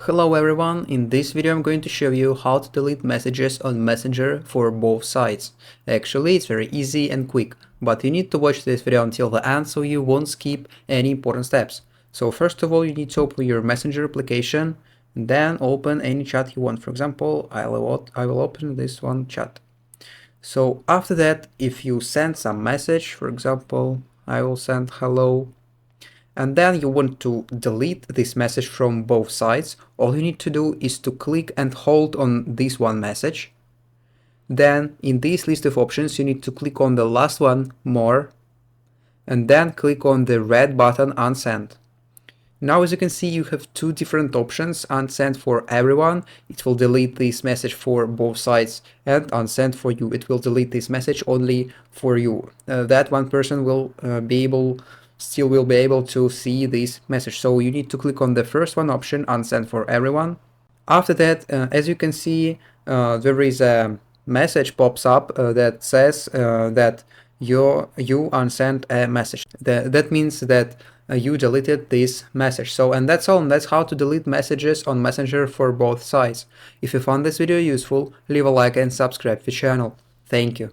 Hello everyone, in this video I'm going to show you how to delete messages on Messenger for both sides. Actually, it's very easy and quick, but you need to watch this video until the end so you won't skip any important steps. So first of all, you need to open your Messenger application, and then open any chat you want. For example, I will open this one chat. So after that, if you send some message, for example, I will send hello, and then you want to delete this message from both sides, all you need to do is to click and hold on this one message. Then in this list of options you need to click on the last one, more, and then click on the red button, unsend. Now as you can see, you have two different options: unsend for everyone, it will delete this message for both sides, and unsend for you, it will delete this message only for you. That one person will be able to see this message. So you need to click on the first one option, unsend for everyone. After that, as you can see, there is a message pops up that says that you unsent a message. That means that you deleted this message. So, and that's all. And that's how to delete messages on Messenger for both sides. If you found this video useful, leave a like and subscribe to the channel. Thank you.